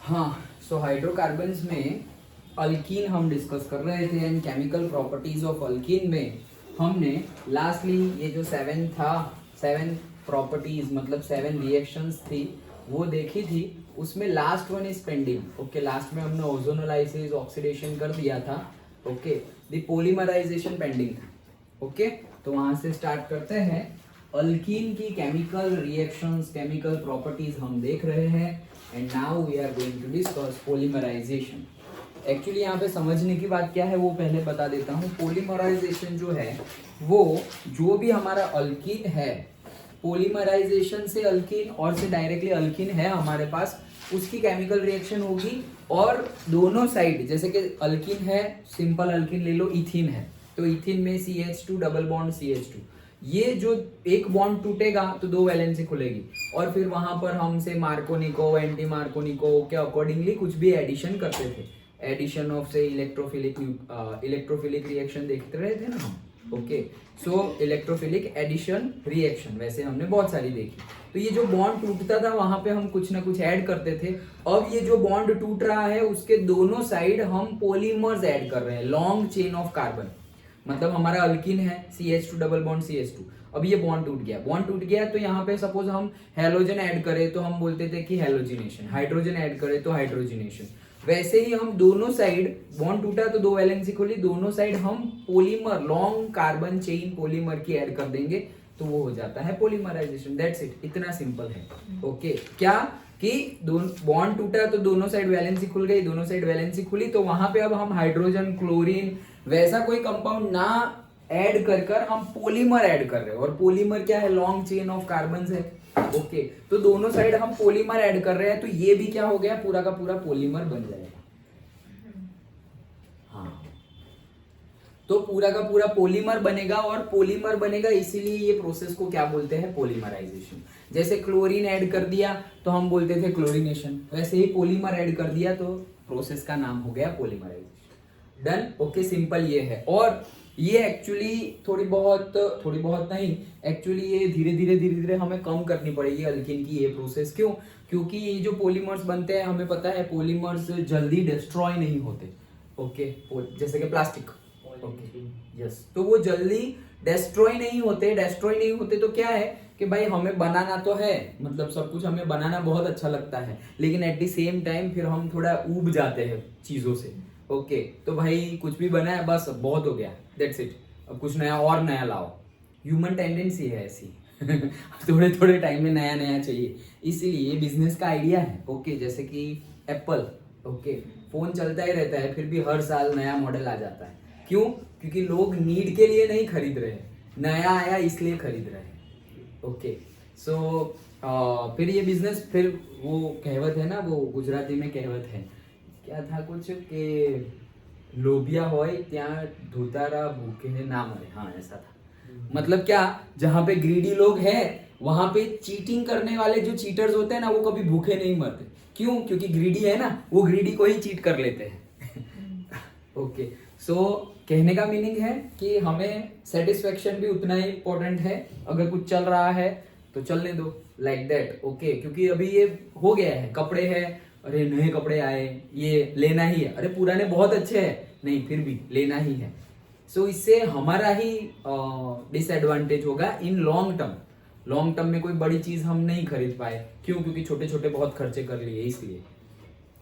हाँ, सो हाइड्रोकार्बन्स में अल्कीन हम डिस्कस कर रहे थे and chemical properties of alkyne में हमने लास्टली ये जो 7 प्रॉपर्टीज मतलब 7 रिएक्शंस थी वो देखी थी। उसमें last one is pending. Okay, last में हमने ओजोनोलाइसिस ऑक्सीडेशन कर दिया था। ओके, द पॉलीमराइजेशन पेंडिंग था। ओके, तो वहां से स्टार्ट करते हैं। अल्कीन की केमिकल रिएक्शंस, केमिकल प्रॉपर्टीज हम देख रहे हैं and now we are going to discuss polymerization. Actually यहाँ पे समझने की बात क्या है वो पहले बता देता हूँ। पॉलीमराइजेशन जो है वो जो भी हमारा अल्कीन है, पॉलीमराइजेशन से अल्कीन और से डायरेक्टली अल्कीन है हमारे पास, उसकी केमिकल रिएक्शन होगी और दोनों साइड, जैसे कि अल्कीन है, सिंपल अल्कीन ले लो, इथीन है तो इथीन में CH2 डबल बॉन्ड CH2, ये जो एक बॉन्ड टूटेगा तो 2 वैलेंसी खुलेगी और फिर वहां पर हमसे मार्कोनिको, एंटी मार्कोनिको के अकॉर्डिंगली कुछ भी एडिशन करते थे। एडिशन ऑफ से इलेक्ट्रोफिलिक रिएक्शन देखते रहे थे ना हम। ओके, सो इलेक्ट्रोफिलिक एडिशन रिएक्शन वैसे हमने बहुत सारी देखी। तो ये जो बॉन्ड टूटता था वहां पे हम कुछ ना कुछ ऐड करते थे। अब ये जो बॉन्ड टूट रहा है उसके दोनों साइड हम पॉलीमर्स ऐड कर रहे हैं, लॉन्ग चेन ऑफ कार्बन। मतलब हमारा अल्कीन है CH2 डबल बॉन्ड CH2, अब ये बॉन्ड टूट गया तो यहाँ पे सपोज हम हैलोजन ऐड करें तो हम बोलते थे कि हैलोजिनेशन, हाइड्रोजन ऐड करें तो हाइड्रोजिनेशन। वैसे ही हम दोनों साइड, बॉन्ड टूटा तो 2 वैलेंसी खुली, दोनों साइड हम polymer, long carbon chain polymer की ऐड कर देंगे तो वो हो जाता है पॉलीमराइजेशन। दैट्स इट, इतना सिंपल है। ओके, क्या कि बॉन्ड टूटा तो दोनों साइड वैलेंसी खुल गई, दोनों साइड वैलेंसी खुली तो वहां पे अब हम हाइड्रोजन, क्लोरीन वैसा कोई कंपाउंड ना ऐड कर हम पॉलीमर ऐड कर रहे हैं। और पॉलीमर क्या है? लॉन्ग चेन ऑफ कार्बन है। ओके, तो दोनों साइड हम पॉलीमर ऐड कर रहे हैं तो ये भी क्या हो गया, पूरा का पूरा पॉलीमर बन जाएगा। हाँ, तो पूरा का पूरा पॉलीमर बनेगा और पॉलीमर बनेगा इसीलिए ये प्रोसेस को क्या बोलते हैं? पॉलीमराइजेशन। जैसे क्लोरीन ऐड कर दिया तो हम बोलते थे क्लोरीनेशन, वैसे ही पॉलीमर ऐड कर दिया तो प्रोसेस का नाम हो गया पॉलीमराइजेशन। डन। ओके, सिंपल ये है। और ये एक्चुअली थोड़ी बहुत नहीं, एक्चुअली ये धीरे धीरे हमें कम करनी पड़ेगी अल्कीन की ये प्रोसेस। क्यों? क्योंकि ये जो पॉलीमर्स बनते हैं हमें पता है पॉलीमर्स जल्दी डिस्ट्रॉय नहीं होते। ओके, जैसे कि प्लास्टिक। ओके, यस, तो वो जल्दी डिस्ट्रॉय नहीं होते तो क्या है कि भाई हमें बनाना तो है, मतलब सब कुछ हमें बनाना बहुत अच्छा लगता है, लेकिन एट द सेम टाइम फिर हम थोड़ा ऊब जाते हैं चीजों से। ओके, तो भाई कुछ भी बना है बस बहुत हो गया, दैट्स इट, अब कुछ नया और नया लाओ। ह्यूमन टेंडेंसी है ऐसी थोड़े थोड़े टाइम में नया नया चाहिए, इसीलिए बिजनेस का आइडिया है। ओके, जैसे कि एप्पल, ओके, फोन चलता ही रहता है फिर भी हर साल नया मॉडल आ जाता है। क्यों? क्योंकि लोग नीड के लिए नहीं खरीद रहे हैं, नया आया इसलिए खरीद रहे हैं। ओके, सो फिर ये बिजनेस, फिर वो कहावत है ना, वो गुजराती में कहावत है, क्या था कुछ कि लोभिया होय त्या धोतारा भूखे ना मरे। हाँ, ऐसा था। मतलब क्या, जहां पे ग्रीडी लोग हैं वहां पे चीटिंग करने वाले जो चीटर्स होते हैं ना वो कभी भूखे नहीं मरते। क्यों? क्योंकि ग्रीडी है ना, वो ग्रीडी को ही चीट कर लेते हैं ओके, सो कहने का मीनिंग है कि हमें सेटिस्फेक्शन भी उतना ही इंपॉर्टेंट है। अगर कुछ चल रहा है तो चलने दो, लाइक दैट। ओके, क्योंकि अभी ये हो गया है, कपड़े हैं, अरे नए कपड़े आए, ये लेना ही है, अरे पुराने बहुत अच्छे हैं, नहीं फिर भी लेना ही है। सो इससे हमारा ही डिसएडवांटेज होगा इन लॉन्ग टर्म में कोई बड़ी चीज हम नहीं खरीद पाए। क्यों? क्योंकि छोटे छोटे बहुत खर्चे कर लिए इसलिए,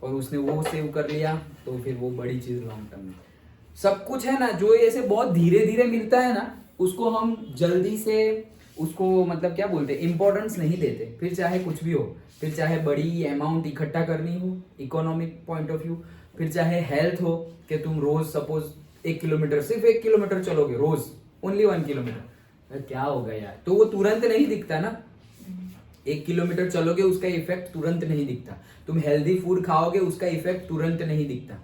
और उसने वो सेव कर लिया तो फिर वो बड़ी चीज लॉन्ग टर्म में। सब कुछ है ना जो ऐसे बहुत धीरे धीरे मिलता है ना, उसको हम जल्दी से उसको मतलब क्या बोलते हैं, इंपॉर्टेंस नहीं देते। फिर चाहे कुछ भी हो, फिर चाहे बड़ी अमाउंट इकट्ठा करनी हो इकोनॉमिक पॉइंट ऑफ व्यू, फिर चाहे हेल्थ हो कि तुम रोज सपोज 1 किलोमीटर, सिर्फ 1 किलोमीटर चलोगे रोज, ओनली 1 किलोमीटर, क्या होगा यार, तो वो तुरंत नहीं दिखता ना। 1 किलोमीटर चलोगे उसका इफेक्ट तुरंत नहीं दिखता, तुम हेल्दी फूड खाओगे उसका इफेक्ट तुरंत नहीं दिखता,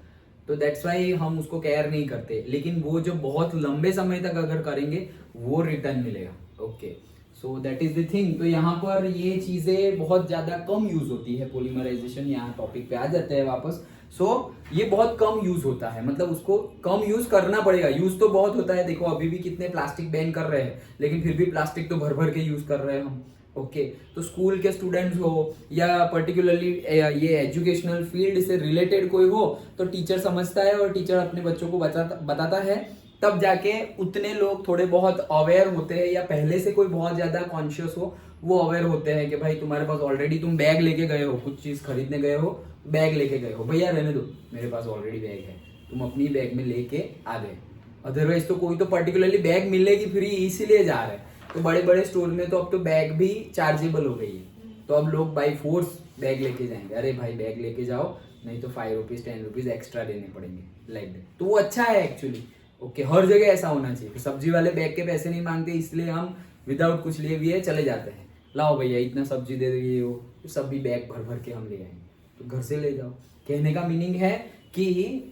तो दैट्स वाई हम उसको केयर नहीं करते। लेकिन वो जो बहुत लंबे समय तक अगर करेंगे वो रिटर्न मिलेगा। Okay, so that is the thing. तो यहाँ पर ये चीजें बहुत ज्यादा कम यूज होती है पॉलीमराइजेशन। यहाँ टॉपिक पे आ जाते हैं वापस। सो ये बहुत कम यूज होता है, मतलब उसको कम यूज करना पड़ेगा। यूज तो बहुत होता है, देखो अभी भी कितने प्लास्टिक बैन कर रहे हैं, लेकिन फिर भी प्लास्टिक तो भर भर के यूज कर रहे हैं हम। ओके तो स्कूल के स्टूडेंट्स हो या पर्टिकुलरली ये एजुकेशनल फील्ड से रिलेटेड कोई हो तो टीचर समझता है और टीचर अपने बच्चों को बताता है, तब जाके उतने लोग थोड़े बहुत अवेयर होते हैं, या पहले से कोई बहुत ज्यादा कॉन्शियस हो वो अवेयर होते हैं कि भाई तुम्हारे पास ऑलरेडी तुम बैग लेके गए हो, कुछ चीज खरीदने गए हो, बैग लेके गए हो, भैया रहने दो मेरे पास ऑलरेडी बैग है, तुम अपनी बैग में लेके आ गए, अदरवाइज तो कोई तो पर्टिकुलरली बैग मिलेगी फ्री इसीलिए जा रहे हैं। तो बड़े बड़े स्टोर में तो अब तो बैग भी चार्जेबल हो गई है, तो अब लोग बाई फोर्स बैग लेके जाएंगे, अरे भाई बैग लेके जाओ नहीं तो 5 रुपीज 10 रुपीज एक्स्ट्रा देने पड़ेंगे लाइक दैट। तो वो अच्छा है एक्चुअली। ओके हर जगह ऐसा होना चाहिए। सब्जी वाले बैग के पैसे नहीं मांगते इसलिए हम विदाउट कुछ लिए हुए चले जाते हैं, लाओ भैया इतना सब्जी दे दिए हो, तो सब भी बैग भर भर के हम ले आएंगे, तो घर से ले जाओ। कहने का मीनिंग है कि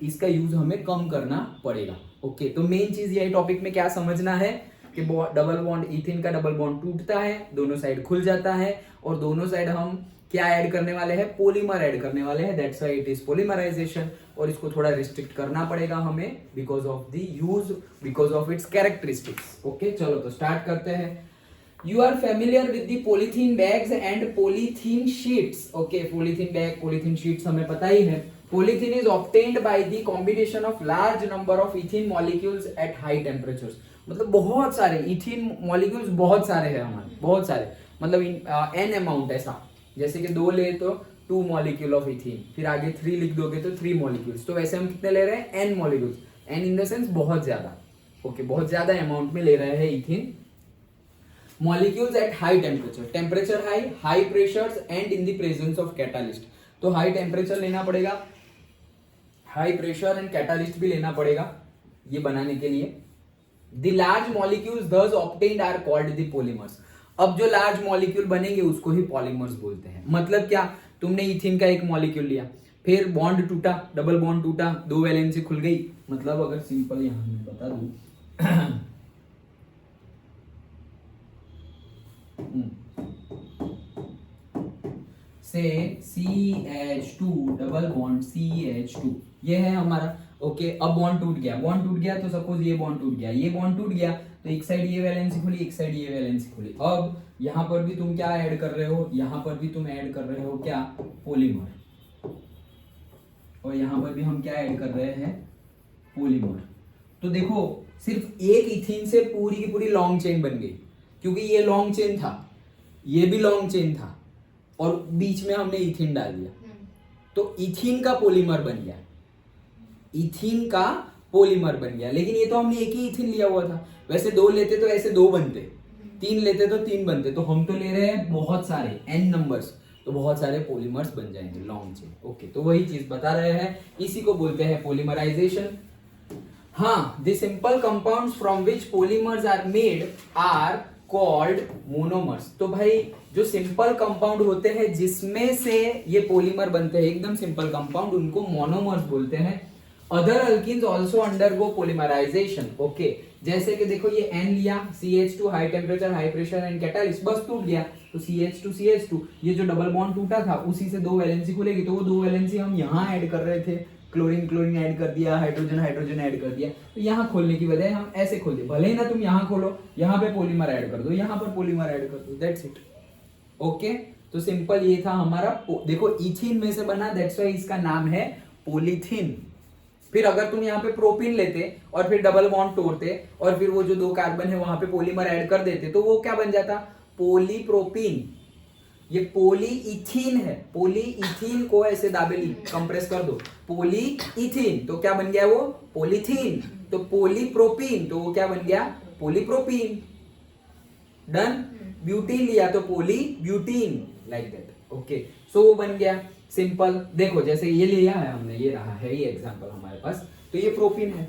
इसका यूज हमें कम करना पड़ेगा। ओके तो मेन चीज यही टॉपिक में क्या समझना है कि डबल बॉन्ड इथेन का डबल बॉन्ड टूटता है, दोनों साइड खुल जाता है, और दोनों साइड हम क्या ऐड करने वाले हैं, पॉलीमर ऐड करने वाले हैं, that's why it is polymerization. और इसको थोड़ा रिस्ट्रिक्ट करना पड़ेगा हमें because of the use, because of its characteristics. Okay चलो तो स्टार्ट करते हैं। You are familiar with the polythene bags and polythene sheets. Okay, polythene bag, polythene sheets हमें पता ही है। Polythene is obtained by the combination of large number of ethene molecules at high temperatures. मतलब बहुत सारे ethene molecules बहुत सारे हैं हमारे, बहुत सारे, मतलब n अमाउंट ऐसा, जैसे कि 2 ले तो 2 मॉलिक्यूल ऑफ इथीन, फिर आगे 3 लिख दोगे तो 3 मॉलिक्यूल्स, तो वैसे हम कितने ले रहे हैं n molecules, n in the sense बहुत ज्यादा। ओके बहुत ज्यादा अमाउंट में ले रहे हैं ethene molecules at high temperature high pressures and in the presence of catalyst। तो हाई टेम्परेचर लेना पड़ेगा, हाई प्रेशर एंड कैटालिस्ट भी लेना पड़ेगा ये बनाने के लिए। The large molecules thus obtained are called the polymers। अब जो लार्ज मॉलिक्यूल बनेंगे उसको ही पॉलीमर्स बोलते हैं। मतलब क्या, तुमने इथिन का एक मॉलिक्यूल लिया, फिर बॉन्ड टूटा, डबल बॉन्ड टूटा, 2 वैलेंसी खुल गई, मतलब अगर सिंपल यहां मैं बता दूं से CH2 डबल बॉन्ड CH2 ये है हमारा। ओके अब बॉन्ड टूट गया, बॉन्ड टूट गया तो सपोज ये बॉन्ड टूट गया, ये बॉन्ड टूट गया तो एक साइड ये वैलेंसी खुली, एक साइड ये वैलेंसी खुली। अब यहां पर भी तुम क्या ऐड कर रहे हो, यहां पर भी तुम ऐड कर रहे हो क्या, पॉलीमर, और यहां पर भी हम क्या ऐड कर रहे हैं, पॉलीमर। तो देखो सिर्फ एक इथीन से पूरी की पूरी लॉन्ग चेन बन गई, क्योंकि ये लॉन्ग चेन था, ये भी लॉन्ग चेन था, और बीच में हमने इथीन डाल दिया, तो इथीन का पॉलीमर बन गया, इथीन का पॉलीमर बन गया। लेकिन ये तो हमने एक ही इथीन लिया हुआ था, वैसे 2 लेते तो ऐसे 2 बनते, 3 लेते तो 3 बनते, तो हम तो ले रहे हैं बहुत सारे n नंबर्स, तो बहुत सारे पॉलीमर्स बन जाएंगे लॉन्ग चेन। ओके तो वही चीज बता रहे हैं, इसी को बोलते हैं पॉलीमराइजेशन। हाँ, the simple compounds from which polymers are made are called monomers। तो भाई जो सिंपल कंपाउंड होते हैं जिसमें से ये पॉलीमर बनते हैं, एकदम सिंपल कंपाउंड, उनको मोनोमर्स बोलते हैं। Other alkenes also undergo polymerization. Okay जैसे कि देखो ये N लिया, CH2 high temperature high pressure and catalyst, बस टूट गया, तो CH2 ये जो डबल बॉन्ड टूटा था उसी से 2 वैलेंसी खुलेगी, तो वो 2 वैलेंसी हम यहाँ ऐड कर रहे थे, क्लोरीन ऐड कर दिया, हाइड्रोजन ऐड कर दिया, तो यहाँ खोलने की बजाय हम ऐसे खोल दिए। भले ही ना तुम यहाँ खोलो, यहाँ पे पॉलीमर ऐड कर दो, यहाँ पर पॉलीमर ऐड कर दो, दैट्स इट। ओके तो सिंपल ये था हमारा, देखो इथीन में से बना, दैट्स व्हाई इसका नाम है पॉलीथीन। फिर अगर तुम यहाँ पे प्रोपीन लेते और फिर डबल बॉन्ड तोड़ते और फिर वो जो 2 कार्बन है वहां पे पॉलीमर ऐड कर देते, तो वो क्या बन जाता, पॉलीप्रोपीन। ये पॉलीइथीन है, पॉलीइथीन को ऐसे दाबेली कंप्रेस कर दो, पॉलीइथीन, तो क्या बन गया वो, पॉलीथीन। तो पॉलीप्रोपीन, तो वो क्या बन गया, पॉलीप्रोपीन। डन। ब्यूटीन लिया तो poly butene, like that. Okay so वो बन गया सिंपल। देखो जैसे ये लिया है हमने, ये रहा है ये एग्जांपल हमारे पास, तो ये प्रोपीन है,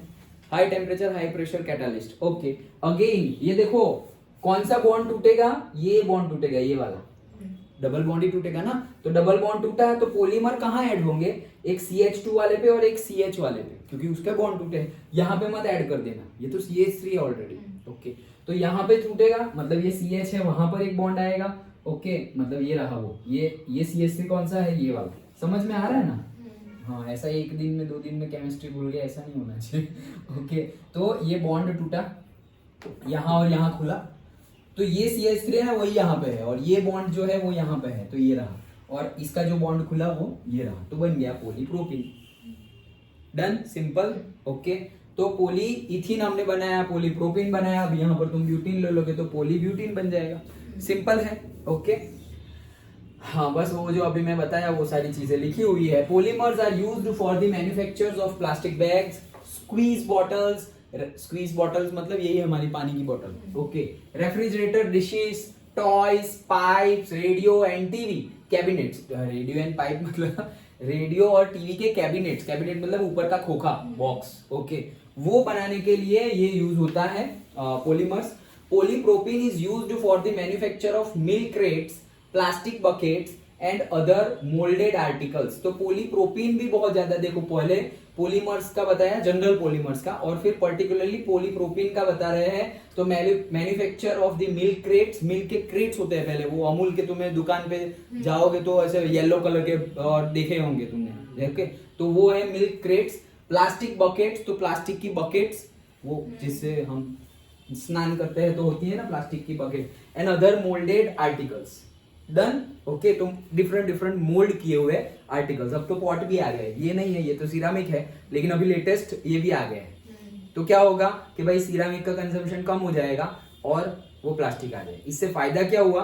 high temperature high pressure catalyst. Okay again ये देखो कौन सा बॉन्ड टूटेगा, ये बॉन्ड टूटेगा, ये वाला डबल बॉन्ड ही टूटेगा ना। तो डबल बॉन्ड टूटा है तो पॉलीमर कहाँ ऐड होंगे, एक CH2 वाले पे और एक CH वाले पे, क्योंकि उसका बॉन्ड टूटे है। यहाँ पे मत ऐड कर देना, ये तो CH3 है ऑलरेडी। ओके तो यहाँ पे टूटेगा, मतलब ये CH है, वहां पर एक बॉन्ड आएगा। ओके मतलब ये रहा वो, ये CH3 कौन सा है, ये वाला। समझ में आ रहा है ना। हाँ ऐसा 1 दिन में 2 दिन में केमिस्ट्री भूल गया, ऐसा नहीं होना चाहिए। ओके तो ये बॉन्ड टूटा, यहाँ और यहाँ खुला, तो ये CH3 है ना वही यहाँ पे है, और ये बॉन्ड जो है वो यहाँ पे है, तो ये रहा, और इसका जो बॉन्ड खुला वो ये रहा, तो बन गया पॉलीप्रोपीन। Done, simple. ओके, तो पॉली इथीन हमने बनाया, पॉलीप्रोपीन बनाया, अब यहाँ पर तुम ब्यूटीन ले लोगे तो पॉलीब्यूटीन बन जाएगा। सिंपल है। ओके, हाँ बस वो जो अभी मैं बताया वो सारी चीजें लिखी हुई है। Polymers are used for the manufactures of plastic bags, squeeze bottles, squeeze bottles मतलब यही है हमारी पानी की बोतल। Okay, refrigerator, dishes, toys, pipes, radio and TV cabinets. Radio and pipe मतलब रेडियो और टीवी के कैबिनेट्स, कैबिनेट मतलब ऊपर का खोखा बॉक्स। ओके, वो बनाने के लिए ये यूज होता है polymers. Polypropene is used for the manufacture of milk crates, plastic buckets and other moulded articles. तो पॉलीप्रोपीन भी बहुत ज्यादा, देखो पहले पॉलीमर्स का बताया, जनरल पॉलीमर्स का, और फिर पर्टिकुलरली पॉलीप्रोपीन का बता रहे हैं। तो manufacture of the milk crates, milk के क्रेट्स होते हैं पहले, वो अमूल के, तुम्हें दुकान पे जाओगे तो ऐसे येलो कलर के और देखे होंगे तुमने, ओके, तो वो है मिल्क क्रेट्स। प्लास्टिक बकेट्स, तो प्लास्टिक की बकेट्स, वो जिससे हम स्नान करते हैं तो होती है ना प्लास्टिक की bucket. And other moulded articles. Done. Okay, तो डिफरेंट मोल्ड किए हुए आर्टिकल्स। अब तो पॉट भी आ गए, ये नहीं है, ये तो सिरामिक है, लेकिन अभी लेटेस्ट ये भी आ गए हैं। तो क्या होगा कि भाई सिरामिक का कंजम्पशन कम हो जाएगा और वो प्लास्टिक आ जाए। इससे फायदा क्या हुआ?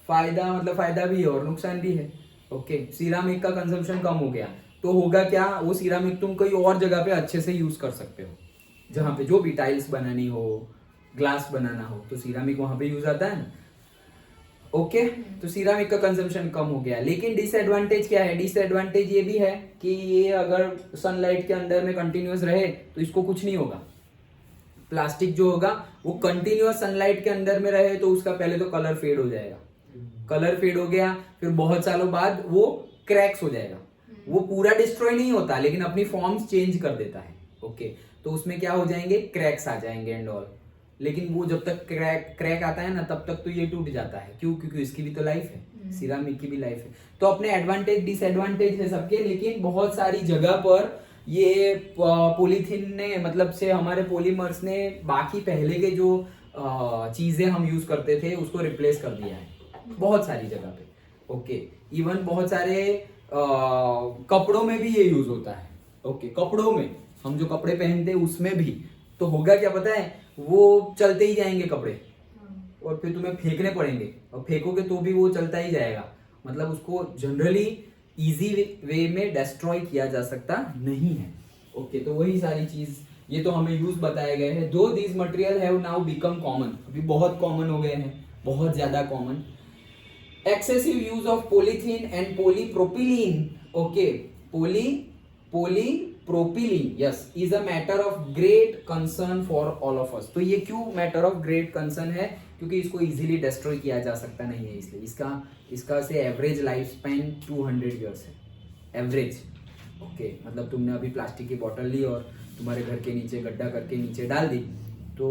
फायदा मतलब फायदा भी है और नुकसान भी है। ओके, सिरामिक का कंजम्पशन कम हो गया तो होगा क्या, वो सिरामिक तुम कोई और जगह पे अच्छे से यूज कर सकते हो, जहां पे जो भी टाइल्स बनानी हो, ग्लास बनाना हो, तो सिरामिक वहां पे यूज आता है ना। ओके, तो सिरामिक का कंजम्पशन कम हो गया। लेकिन डिसएडवांटेज क्या है? डिसएडवांटेज ये भी है कि ये अगर सनलाइट के अंदर में कंटिन्यूअस रहे तो इसको कुछ नहीं होगा। प्लास्टिक जो होगा वो कंटिन्यूअस सनलाइट के अंदर में रहे तो उसका पहले तो कलर फेड हो जाएगा, कलर फेड हो गया, फिर बहुत सालों बाद वो क्रैक्स हो जाएगा। वो पूरा डिस्ट्रॉय नहीं होता लेकिन अपनी फॉर्म्स चेंज कर देता है। ओके, तो उसमें क्या हो जाएंगे, क्रैक्स आ जाएंगे एंड ऑल। लेकिन वो जब तक क्रैक आता है ना तब तक तो ये टूट जाता है। क्यों? क्योंकि इसकी भी तो लाइफ है, सिरामिक की भी लाइफ है। तो अपने एडवांटेज डिसएडवांटेज है सबके, लेकिन बहुत सारी जगह पर ये पॉलीथीन ने मतलब से हमारे पॉलीमर्स ने बाकी पहले के जो चीजें हम यूज करते थे उसको रिप्लेस कर दिया है बहुत सारी जगह पे। ओके, इवन बहुत सारे कपड़ों में भी ये यूज होता है। ओके, कपड़ों में हम जो कपड़े पहनते हैं उसमें भी तो होगा क्या पता है, वो चलते ही जाएंगे कपड़े और फिर तुम्हें फेंकने पड़ेंगे, और फेंकोगे तो भी वो चलता ही जाएगा। मतलब उसको जनरली इजी वे में डिस्ट्रॉय किया जा सकता नहीं है। ओके, तो वही सारी चीज, ये तो हमें यूज बताए गए हैं। दो these material have now become common, अभी बहुत कॉमन हो गए हैं, बहुत ज्यादा common. Excessive use of polythene and polypropylene. Okay, polypropylene yes is a matter of great concern for all of us. तो ये क्यों मैटर ऑफ ग्रेट कंसर्न है? क्योंकि इसको इजीली डिस्ट्रॉय किया जा सकता नहीं है, इसलिए इसका से एवरेज लाइफ स्पैन 200 ईयर्स है, एवरेज। ओके, मतलब तुमने अभी प्लास्टिक की बोतल ली और तुम्हारे घर के नीचे गड्ढा करके नीचे डाल दी तो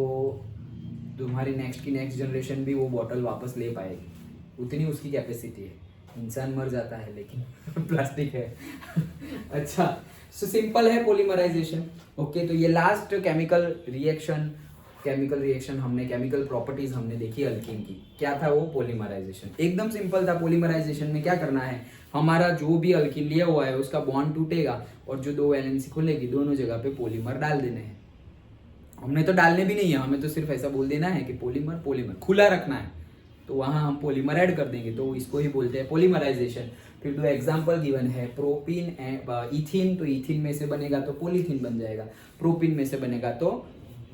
तुम्हारी नेक्स्ट जनरेशन भी वो बोतल वापस ले पाएगी, उतनी उसकी कैपेसिटी है। इंसान मर जाता है लेकिन प्लास्टिक है। अच्छा, सो सिंपल है पॉलीमराइजेशन। ओके, तो ये लास्ट केमिकल रिएक्शन हमने, केमिकल प्रॉपर्टीज हमने देखी अल्कीन की, क्या था वो? पॉलीमराइजेशन। एकदम सिंपल था। पॉलीमराइजेशन में क्या करना है, हमारा जो भी अल्कीन लिया हुआ है उसका बॉन्ड टूटेगा और जो दो वैलेंसी खुलेगी दोनों जगह पे पॉलीमर डाल देने हैं। हमने तो डालने भी नहीं है, हमें तो सिर्फ ऐसा बोल देना है कि पॉलीमर खुला रखना है, तो वहां हम पॉलीमर ऐड कर देंगे, तो इसको ही बोलते हैं पॉलीमराइजेशन। फिर दो एग्जांपल गिवन है, प्रोपीन इथीन, तो इथीन में से बनेगा तो पॉलीथीन बन जाएगा, प्रोपीन में से बनेगा तो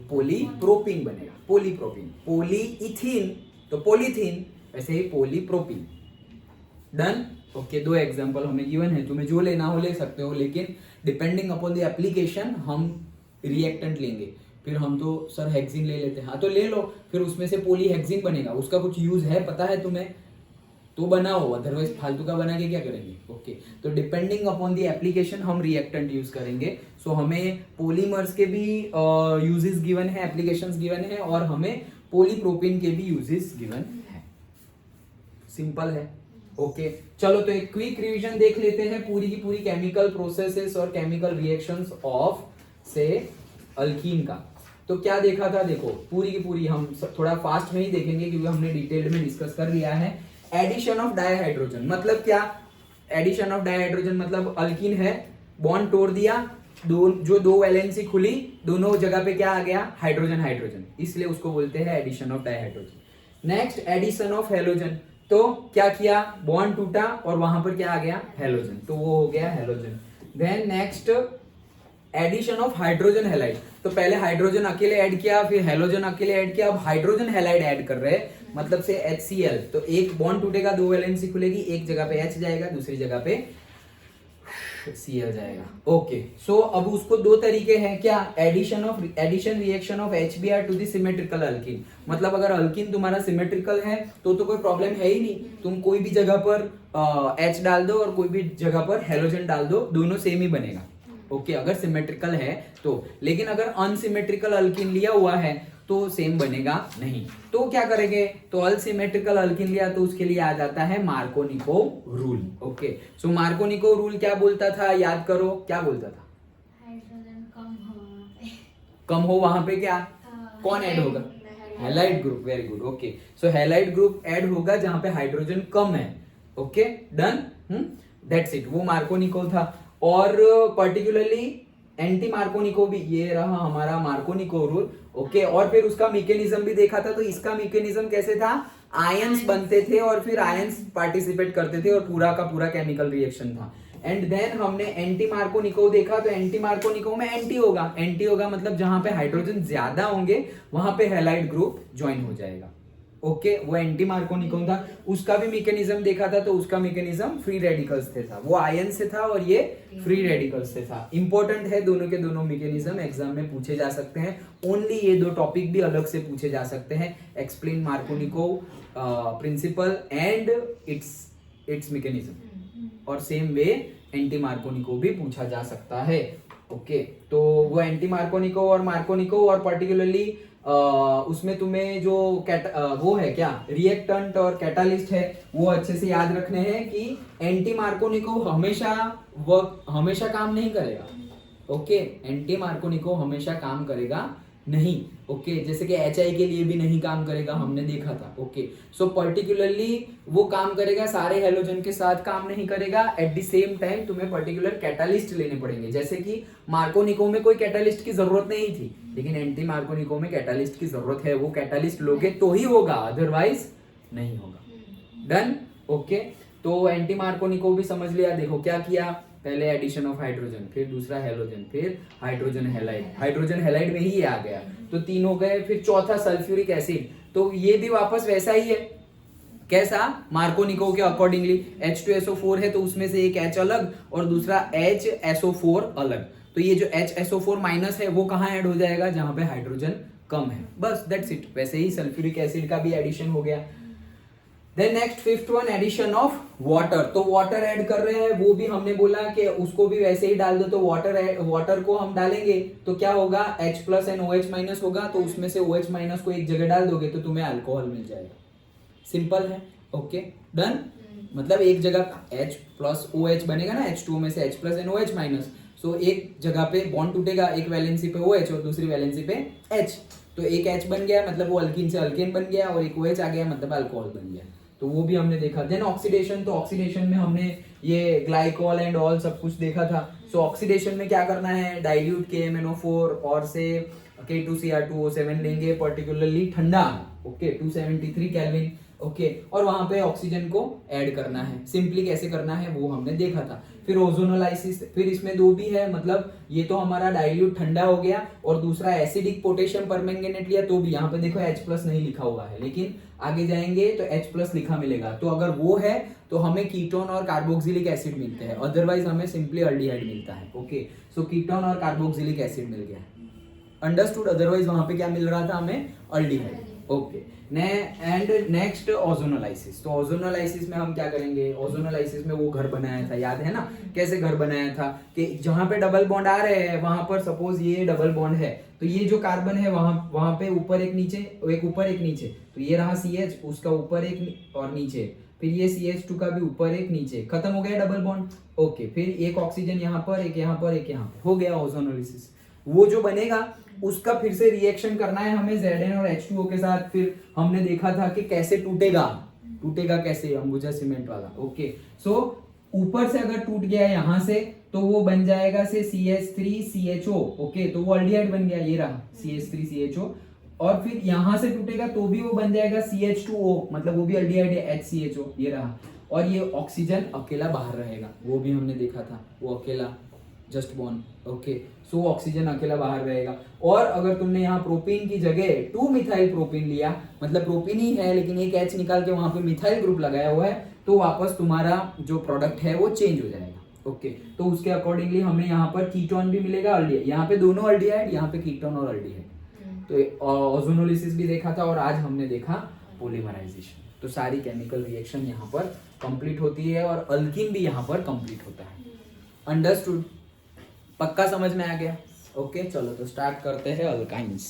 पॉलीप्रोपीन बनेगा, पॉलीप्रोपीन। पॉलीइथीन तो पॉलीथीन, वैसे ही पॉलीप्रोपीन। डन। ओके, दो एग्जांपल हमें गिवन है, तुम्हें जो लेना हो ले सकते हो, लेकिन डिपेंडिंग अपॉन द एप्लीकेशन हम रिएक्टेंट लेंगे। फिर हम तो सर हेक्सिन ले लेते हैं, हाँ तो ले लो, फिर उसमें से पॉलीहेक्सिन बनेगा, उसका कुछ यूज है पता है तुम्हें तो बनाओ, अदरवाइज फालतू का बना के क्या करेंगे। ओके, तो डिपेंडिंग अपॉन द एप्लीकेशन हम रिएक्टेंट यूज करेंगे। सो हमें पॉलीमर्स के भी यूजेस गिवन है, एप्लीकेशंस गिवन है, और हमें पॉलीप्रोपीन के भी यूजेस गिवन है। सिंपल है। ओके, चलो तो एक क्विक रिवीजन देख लेते हैं पूरी की पूरी केमिकल प्रोसेसेस और केमिकल रिएक्शंस ऑफ से अल्कीन का। तो क्या देखा था, देखो पूरी की पूरी हम थोड़ा फास्ट में ही देखेंगे क्योंकि हमने डिटेल्ड में डिस्कस कर लिया है। एडिशन ऑफ डायहाइड्रोजन मतलब क्या, एडिशन ऑफ डायहाइड्रोजन मतलब अल्कीन है, बॉन्ड तोड़ दिया, जो दो वैलेंसी खुली, दोनों जगह पे क्या आ गया, हाइड्रोजन हाइड्रोजन, इसलिए उसको बोलते हैं addition of dihydrogen. Next addition of halogen, तो क्या किया, बॉन्ड टूटा और वहां पर क्या आ गया, हेलोजन, तो वो हो गया halogen. Then next addition of hydrogen halide, तो पहले हाइड्रोजन अकेले ऐड किया, फिर हेलोजन अकेले ऐड किया, अब हाइड्रोजन हैलाइड ऐड कर रहे हैं, मतलब से HCl, तो एक बॉन्ड टूटेगा, दो वैलेंसी खुलेगी, एक जगह पे H जाएगा, दूसरी जगह पे Cl जाएगा। ओके, सो अब उसको दो तरीके हैं, क्या, addition reaction of HBr to the symmetrical alkene, मतलब अगर अल्कीन तुम्हारा सिमेट्रिकल है तो कोई प्रॉब्लम है ही नहीं, तुम कोई भी जगह पर H डाल दो और कोई भी जगह पर हेलोजन डाल दो, दोनों सेम ही बनेगा। ओके, अगर सिमेट्रिकल है तो, लेकिन अगर अनसिमेट्रिकल अल्कीन लिया हुआ है तो सेम बनेगा नहीं, तो क्या करेंगे, तो अनसिमेट्रिकल अल्कीन लिया तो उसके लिए आ जाता है मार्कोनिकोव रूल। ओके, सो मार्कोनिकोव रूल क्या बोलता था, याद करो, क्या बोलता था, हाइड्रोजन कम हो वहां पे क्या, कौन ऐड होगा, halide group, very good. Okay, so halide group add होगा जहां पे हाइड्रोजन कम है। ओके, डन, दैट्स इट, वो मार्कोनिकोव था। और पर्टिकुलरली एंटी मार्कोनिकोव भी, ये रहा हमारा मार्कोनिकोव रूल। ओके, और फिर उसका मैकेनिज्म भी देखा था, तो इसका मैकेनिज्म कैसे था, आयंस बनते थे और फिर आयंस पार्टिसिपेट करते थे और पूरा का पूरा केमिकल रिएक्शन था। एंड देन हमने एंटी मार्कोनिकोव देखा, तो एंटी मार्कोनिकोव में एंटी होगा मतलब जहां पे हाइड्रोजन ज्यादा होंगे वहां पे हैलाइड ग्रुप ज्वाइन हो जाएगा। ओके, वो एंटी मार्कोनिकोव था, उसका भी मैकेनिज्म देखा था, तो उसका मैकेनिज्म फ्री रेडिकल्स से था, वो आयन से था और ये फ्री रेडिकल्स से था। इंपॉर्टेंट है दोनों के दोनों मैकेनिज्म, एग्जाम में पूछे जा सकते हैं, ओनली ये दो टॉपिक भी अलग से पूछे जा सकते हैं, explain Markovnikov principle and its mechanism, और सेम वे एंटी मार्कोनिकोव भी पूछा जा सकता है। ओके, तो वो एंटी मार्कोनिकोव और मार्कोनिकोव, और पर्टिकुलरली उसमें तुम्हें जो वो है क्या, रिएक्टेंट और कैटालिस्ट है, वो अच्छे से याद रखने हैं कि एंटी मार्कोनिकोव हमेशा काम नहीं करेगा। ओके, एंटी मार्कोनिकोव हमेशा काम करेगा नहीं। ओके, जैसे कि HI के लिए भी नहीं काम करेगा, हमने देखा था। ओके, सो पर्टिकुलरली वो काम करेगा, सारे हेलोजन के साथ काम नहीं करेगा, एट द सेम टाइम तुम्हें पर्टिकुलर कैटालिस्ट लेने पड़ेंगे, जैसे कि मार्कोनिकोव में कोई कैटालिस्ट की जरूरत नहीं थी, लेकिन एंटी मार्कोनिकोव में कैटालिस्ट की जरूरत है, वो कैटालिस्ट लोगे तो ही होगा, अदरवाइज नहीं होगा। डन। ओके, तो एंटी मार्कोनिकोव भी समझ लिया। देखो क्या किया, पहले एडिशन ऑफ हाइड्रोजन, फिर दूसरा हेलोजन, फिर हाइड्रोजन हैलाइड, हाइड्रोजन हैलाइड में ही ये आ गया, तो तीन हो गए, फिर चौथा सल्फ्यूरिक एसिड, तो ये भी वापस वैसा ही है, कैसा, मार्कोनिकोव के अकॉर्डिंगली, H2SO4 है तो उसमें से एक H अलग और दूसरा HSO4 अलग, तो ये जो HSO4 माइनस है वो कहाँ ऐड हो जाएगा, जहां पे हाइड्रोजन कम है, बस दैट्स इट। वैसे ही सल्फ्यूरिक एसिड का भी एडिशन हो गया। Then next fifth one, addition of water, तो वाटर ऐड कर रहे हैं, वो भी हमने बोला कि उसको भी वैसे ही डाल दो, तो वाटर को हम डालेंगे तो क्या होगा, H plus and OH minus होगा, तो उसमें से OH माइनस को एक जगह डाल दोगे तो तुम्हें अल्कोहल मिल जाएगा, सिंपल है। ओके, डन, मतलब एक जगह H प्लस OH बनेगा ना, H2O में से H plus and OH minus, so एक जगह पे बॉन्ड टूटेगा, एक वैलेंसी पे OH और दूसरी वैलेंसी पे H, तो एक H बन गया मतलब वो अल्कीन से अल्केन बन गया, और एक OH आ गया मतलब अल्कोहल बन गया, तो वो भी हमने देखा। देन ऑक्सीडेशन, तो ऑक्सीडेशन में हमने ये ग्लाइकोल एंड ऑल सब कुछ देखा था। सो ऑक्सीडेशन में क्या करना है, डाइल्यूट KMnO4 और से K2Cr2O7 लेंगे, पर्टिकुलरली ठंडा, ओके, 273 केल्विन, ओके, और वहां पे ऑक्सीजन को ऐड करना है, सिंपली कैसे करना है वो हमने देखा था। फिर ओजोनोलाइसिस, फिर इसमें दो भी है, मतलब ये तो हमारा डाइल्यूट ठंडा हो गया, और दूसरा एसिडिक पोटेशियम परमैंगनेट लिया, तो भी यहाँ पे देखो H प्लस नहीं लिखा हुआ है, लेकिन आगे जाएंगे तो H प्लस लिखा मिलेगा, तो अगर वो है तो हमें कीटोन और कार्बोक्सिलिक एसिड मिलते हैं, अदरवाइज हमें सिंपली अल्डिहाइड मिलता है। ओके, सो कीटोन और कार्बोक्सिलिक एसिड मिल गया, अंडरस्टूड, अदरवाइज वहां पे क्या मिल रहा था हमें, aldehyde. Okay, and next ozonolysis, तो ओजोनोलाइसिस में हम क्या करेंगे, ओजोनोलाइसिस में वो घर बनाया था, याद है ना, कैसे घर बनाया था, कि जहां पे डबल बॉन्ड आ रहे हैं वहां पर सपोज ये डबल बॉन्ड है, तो ये जो कार्बन है वहां पे ऊपर एक नीचे, एक ऊपर एक नीचे, तो ये रहा CH, उसका ऊपर एक और नीचे, फिर ये CH2 का भी ऊपर एक नीचे, खत्म हो गया डबल बॉन्ड। ओके, फिर एक ऑक्सीजन यहाँ पर, एक यहाँ पर, एक यहाँ पर, हो गया ओजोनोलाइसिस। वो जो बनेगा उसका फिर से रिएक्शन करना है हमें Zn और H2O के साथ। फिर हमने देखा था कि कैसे टूटेगा कैसे अंबुजा सीमेंट वाला। ओके, सो ऊपर से अगर टूट गया यहां से तो वो बन जाएगा से CH3CHO। ओके, तो वो अल्डिहाइड बन गया, ये रहा CH3CHO। और फिर यहां से टूटेगा तो भी वो बन जाएगा CH2O, मतलब वो भी अल्डिहाइड है, HCHO, ये रहा। और ये ऑक्सीजन अकेला बाहर रहेगा, वो भी हमने देखा था, वो अकेला just bond. Okay, so oxygen अकेला बाहर रहेगा। और अगर तुमने यहाँ प्रोपीन की जगह 2 मिथाइल प्रोपीन लिया, मतलब प्रोपीन ही है लेकिन एक H निकाल के वहां पे मिथाइल ग्रुप लगाया हुआ है, तो वापस तुम्हारा जो प्रोडक्ट है वो चेंज हो जाएगा। ओके, तो उसके अकॉर्डिंगली हमें यहाँ पर कीटोन भी मिलेगा, अल्डिहाइड, यहाँ पे दोनों अल्डिहाइड, यहाँ पे कीटोन और अल्डिहाइड। तो ओजोनोलिसिस भी देखा था और आज हमने देखा पॉलीमराइजेशन। तो सारी केमिकल रिएक्शन यहाँ पर कंप्लीट होती है और अल्कीन भी यहाँ पर कंप्लीट होता है। अंडरस्टूड? पक्का समझ में आ गया? ओके, चलो तो स्टार्ट करते हैं अल्काइंस।